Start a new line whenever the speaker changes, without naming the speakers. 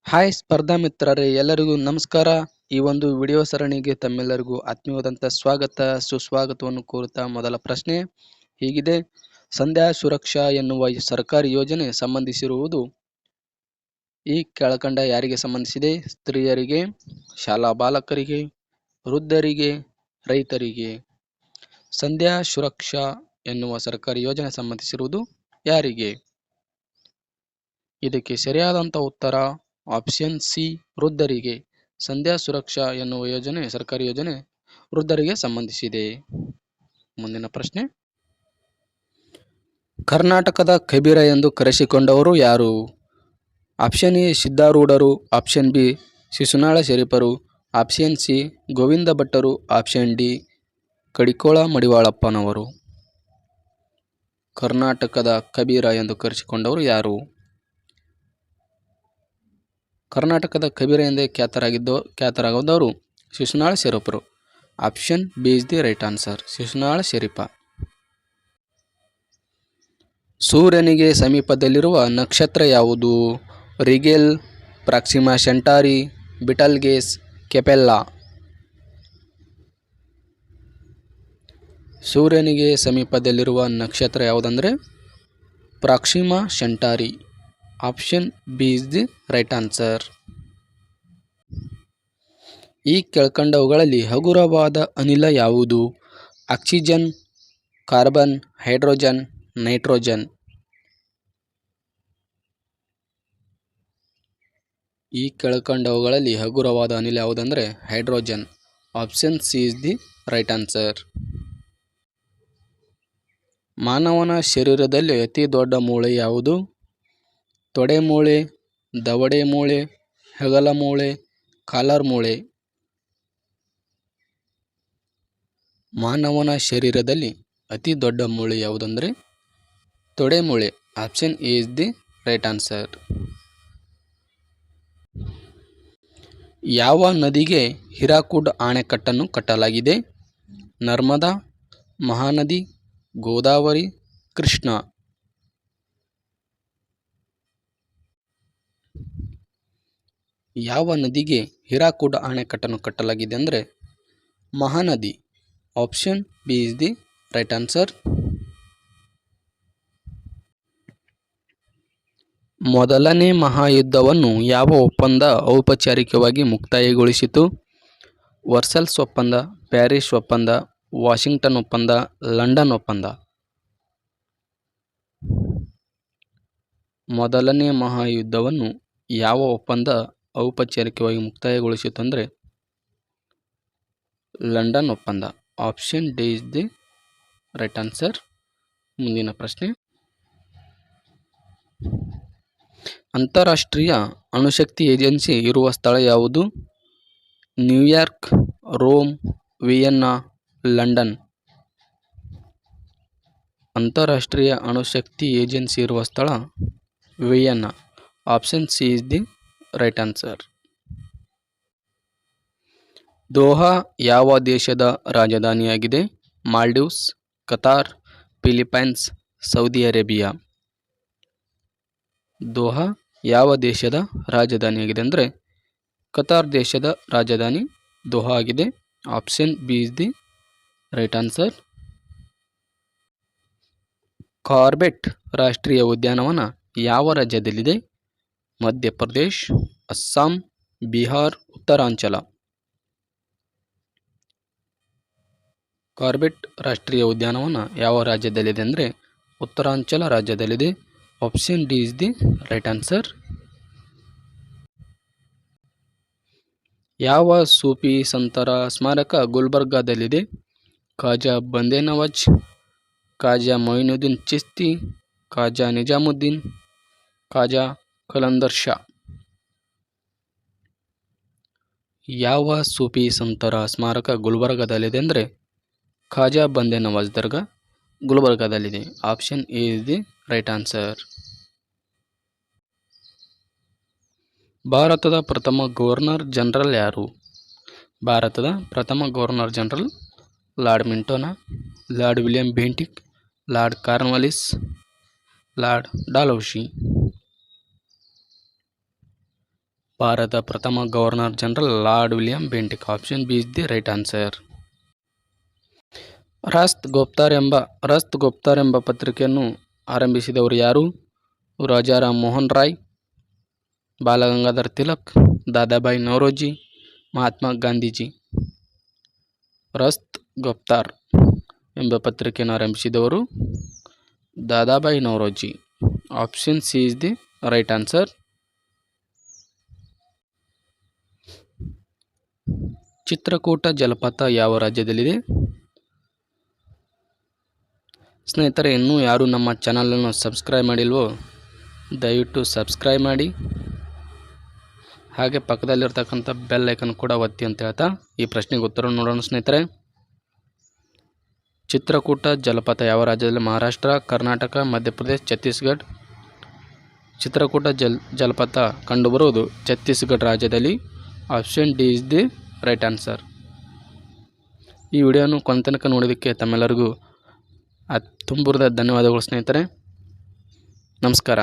Hi ಸ್ಪರ್ಧಾ ಮಿತ್ರರೇ, ಎಲ್ಲರಿಗೂ ನಮಸ್ಕಾರ. ಈ ಒಂದು ವಿಡಿಯೋ ಸರಣಿಗೆ ತಮ್ಮೆಲ್ಲರಿಗೂ ಆತ್ಮೀಯವಾದಂಥ ಸ್ವಾಗತ ಸುಸ್ವಾಗತವನ್ನು ಕೋರುತ್ತಾ ಮೊದಲ ಪ್ರಶ್ನೆ ಹೀಗಿದೆ: ಸಂಧ್ಯಾ ಸುರಕ್ಷಾ ಎನ್ನುವ ಸರ್ಕಾರಿ ಯೋಜನೆ ಸಂಬಂಧಿಸಿರುವುದು ಈ ಕೆಳಕಂಡ ಯಾರಿಗೆ ಸಂಬಂಧಿಸಿದೆ? ಸ್ತ್ರೀಯರಿಗೆ, ಶಾಲಾ ಬಾಲಕರಿಗೆ, ವೃದ್ಧರಿಗೆ, ರೈತರಿಗೆ. ಸಂಧ್ಯಾ ಸುರಕ್ಷಾ ಎನ್ನುವ ಸರ್ಕಾರಿ ಯೋಜನೆ ಸಂಬಂಧಿಸಿರುವುದು ಯಾರಿಗೆ? ಇದಕ್ಕೆ ಸರಿಯಾದಂಥ ಉತ್ತರ ಆಪ್ಷನ್ ಸಿ, ವೃದ್ಧರಿಗೆ. ಸಂಧ್ಯಾ ಸುರಕ್ಷಾ ಎನ್ನುವ ಸರ್ಕಾರಿ ಯೋಜನೆ ವೃದ್ಧರಿಗೆ ಸಂಬಂಧಿಸಿದೆ. ಮುಂದಿನ ಪ್ರಶ್ನೆ: ಕರ್ನಾಟಕದ ಕಬೀರ ಎಂದು ಕರೆಸಿಕೊಂಡವರು ಯಾರು? ಆಪ್ಷನ್ ಎ ಸಿದ್ಧಾರೂಢರು, ಆಪ್ಷನ್ ಬಿ ಶಿಶುನಾಳ ಶರೀಫರು, ಆಪ್ಷನ್ ಸಿ ಗೋವಿಂದ ಭಟ್ಟರು, ಆಪ್ಷನ್ ಡಿ ಕಡಿಕೋಳ ಮಡಿವಾಳಪ್ಪನವರು. ಕರ್ನಾಟಕದ ಕಬೀರ ಎಂದು ಕರೆಸಿಕೊಂಡವರು ಯಾರು? ಕರ್ನಾಟಕದ ಕಬೀರ ಎಂದೇ ಖ್ಯಾತರಾಗಿದ್ದವರು ಶಿಶುನಾಳ ಶರೀಫರು. Option B is the right answer, Shishunala Sharif. ಸೂರ್ಯನಿಗೆ ಸಮೀಪದಲ್ಲಿರುವ ನಕ್ಷತ್ರ ಯಾವುದು? Rigel, Proxima Centauri, Betelgeuse, Capella. ಸೂರ್ಯನಿಗೆ ಸಮೀಪದಲ್ಲಿರುವ ನಕ್ಷತ್ರ ಯಾವುದಂದರೆ Proxima Centauri. Option B is the right answer. ಈ ಕೆಳಕಂಡವುಗಳಲ್ಲಿ ಹಗುರವಾದ ಅನಿಲ ಯಾವುದು? Oxygen, carbon, hydrogen, nitrogen. ಈ ಕೆಳಕಂಡವುಗಳಲ್ಲಿ ಹಗುರವಾದ ಅನಿಲ ಯಾವುದಂದರೆ hydrogen. Option C is the right answer. ಮಾನವನ ಶರೀರದಲ್ಲಿ ಅತಿ ದೊಡ್ಡ ಮೂಳೆ ಯಾವುದು? ತೊಡೆ ಮೂಳೆ, ದವಡೆ ಮೂಳೆ, ಹೆಗಲ ಮೂಳೆ, ಕಾಲರ್ ಮೂಳೆ. ಮಾನವನ ಶರೀರದಲ್ಲಿ ಅತಿ ದೊಡ್ಡ ಮೂಳೆ ಯಾವುದಂದರೆ ತೊಡೆ ಮೂಳೆ. Option A is the right answer. ಯಾವ ನದಿಗೆ ಹಿರಾಕುಡ್ ಅಣೆಕಟ್ಟನ್ನು ಕಟ್ಟಲಾಗಿದೆ? ನರ್ಮದಾ, ಮಹಾನದಿ, ಗೋದಾವರಿ, ಕೃಷ್ಣ. ಯಾವ ನದಿಗೆ ಹಿರಾಕುಡ್ ಅಣೆಕಟ್ಟನ್ನು ಕಟ್ಟಲಾಗಿದೆ ಅಂದರೆ Mahanadi. Option B is the right answer. ಮೊದಲನೇ ಮಹಾಯುದ್ಧವನ್ನು ಯಾವ ಒಪ್ಪಂದ ಔಪಚಾರಿಕವಾಗಿ ಮುಕ್ತಾಯಗೊಳಿಸಿತು? ವರ್ಸಲ್ಸ್ ಒಪ್ಪಂದ, ಪ್ಯಾರಿಸ್ ಒಪ್ಪಂದ, ವಾಷಿಂಗ್ಟನ್ ಒಪ್ಪಂದ, ಲಂಡನ್ ಒಪ್ಪಂದ. ಮೊದಲನೇ ಮಹಾಯುದ್ಧವನ್ನು ಯಾವ ಒಪ್ಪಂದ ಔಪಚಾರಿಕವಾಗಿ ಮುಕ್ತಾಯಗೊಳಿಸಿತು ಅಂದರೆ ಲಂಡನ್ ಒಪ್ಪಂದ. Option D is the right answer. ಮುಂದಿನ ಪ್ರಶ್ನೆ: ಅಂತಾರಾಷ್ಟ್ರೀಯ ಅಣುಶಕ್ತಿ ಏಜೆನ್ಸಿ ಇರುವ ಸ್ಥಳ ಯಾವುದು? New York, Rome, Vienna, London. ಅಂತಾರಾಷ್ಟ್ರೀಯ ಅಣುಶಕ್ತಿ ಏಜೆನ್ಸಿ ಇರುವ ಸ್ಥಳ Vienna. Option C is the right answer. Doha ಯಾವ ದೇಶದ ರಾಜಧಾನಿಯಾಗಿದೆ? Maldives, Qatar, Philippines, Saudi Arabia. Doha ಯಾವ ದೇಶದ ರಾಜಧಾನಿಯಾಗಿದೆ ಅಂದರೆ ಕತಾರ್ ದೇಶದ ರಾಜಧಾನಿ ದೋಹಾ ಆಗಿದೆ. Option B is the right answer. Corbett ರಾಷ್ಟ್ರೀಯ ಉದ್ಯಾನವನ ಯಾವ ರಾಜ್ಯದಲ್ಲಿದೆ? ಮಧ್ಯಪ್ರದೇಶ್, ಅಸ್ಸಾಂ, ಬಿಹಾರ್, ಉತ್ತರಾಂಚಲ. ಕಾರ್ಬೆಟ್ ರಾಷ್ಟ್ರೀಯ ಉದ್ಯಾನವನ ಯಾವ ರಾಜ್ಯದಲ್ಲಿದೆ ಅಂದರೆ ಉತ್ತರಾಂಚಲ ರಾಜ್ಯದಲ್ಲಿದೆ. Option D is the right answer. ಯಾವ ಸೂಫಿ ಸಂತರ ಸ್ಮಾರಕ ಗುಲ್ಬರ್ಗಾದಲ್ಲಿದೆ? ಖಾಜಾ ಬಂದೇ ನವಾಜ್, ಖಾಜಾ ಮೊಯಿನುದ್ದೀನ್ ಚಿಸ್ತಿ, ಖಾಜಾ ನಿಜಾಮುದ್ದೀನ್, ಖಾಜಾ ಕಲಂದರ್ ಶಾ. ಯಾವ ಸೂಫಿ ಸಂತರ ಸ್ಮಾರಕ ಗುಲ್ಬರ್ಗಾದಲ್ಲಿದೆ ಅಂದರೆ ಖಾಜಾ ಬಂದೇ ನವಾಜ್ ದರ್ಗಾ ಗುಲ್ಬರ್ಗಾದಲ್ಲಿದೆ. Option A is the right answer. ಭಾರತದ ಪ್ರಥಮ ಗವರ್ನರ್ ಜನರಲ್ ಯಾರು? ಭಾರತದ ಪ್ರಥಮ ಗವರ್ನರ್ ಜನರಲ್ ಲಾರ್ಡ್ ಮಿಂಟೋನಾ, lord William Bentinck, lord Cornwallis, lord Dalhousie. ಭಾರತದ ಪ್ರಥಮ governor general lord William Bentinck. Option B is the right answer. Rast Goftar ಎಂಬ ಪತ್ರಿಕೆಯನ್ನು ಆರಂಭಿಸಿದವರು ಯಾರು? ರಾಜಾರಾಮ್ ಮೋಹನ್ ರಾಯ್, ಬಾಲಗಂಗಾಧರ್ ತಿಲಕ್, ದಾದಾಬಾಯಿ ನೌರೋಜಿ, ಮಹಾತ್ಮ ಗಾಂಧೀಜಿ. ರಸ್ತ್ ಗುಪ್ತಾರ್ ಎಂಬ ಪತ್ರಿಕೆಯನ್ನು ಆರಂಭಿಸಿದವರು Dadabhai Naoroji. Option C is the right answer. Chitrakote ಜಲಪಾತ ಯಾವ ರಾಜ್ಯದಲ್ಲಿದೆ? ಸ್ನೇಹಿತರೆ, ಇನ್ನೂ ಯಾರು ನಮ್ಮ ಚಾನಲನ್ನು ಸಬ್ಸ್ಕ್ರೈಬ್ ಮಾಡಿಲ್ವೋ ದಯವಿಟ್ಟು ಸಬ್ಸ್ಕ್ರೈಬ್ ಮಾಡಿ, ಹಾಗೆ ಪಕ್ಕದಲ್ಲಿರ್ತಕ್ಕಂಥ ಬೆಲ್ ಐಕನ್ ಕೂಡ ಒತ್ತಿ ಅಂತ ಹೇಳ್ತಾ ಈ ಪ್ರಶ್ನೆಗೆ ಉತ್ತರ ನೋಡೋಣ. ಸ್ನೇಹಿತರೆ, ಚಿತ್ರಕೂಟ ಜಲಪಾತ ಯಾವ ರಾಜ್ಯದಲ್ಲಿ? ಮಹಾರಾಷ್ಟ್ರ, ಕರ್ನಾಟಕ, ಮಧ್ಯಪ್ರದೇಶ, ಛತ್ತೀಸ್ಗಢ. ಚಿತ್ರಕೂಟ ಜಲಪಾತ ಕಂಡುಬರುವುದು ಛತ್ತೀಸ್ಗಢ ರಾಜ್ಯದಲ್ಲಿ. Option D is the right answer. ಈ ವಿಡಿಯೋನು ಕೊನೆ ತನಕ ನೋಡೋದಕ್ಕೆ ತಮ್ಮೆಲ್ಲರಿಗೂ ತುಂಬುರದ ಧನ್ಯವಾದಗಳು ಸ್ನೇಹಿತರೆ. ನಮಸ್ಕಾರ.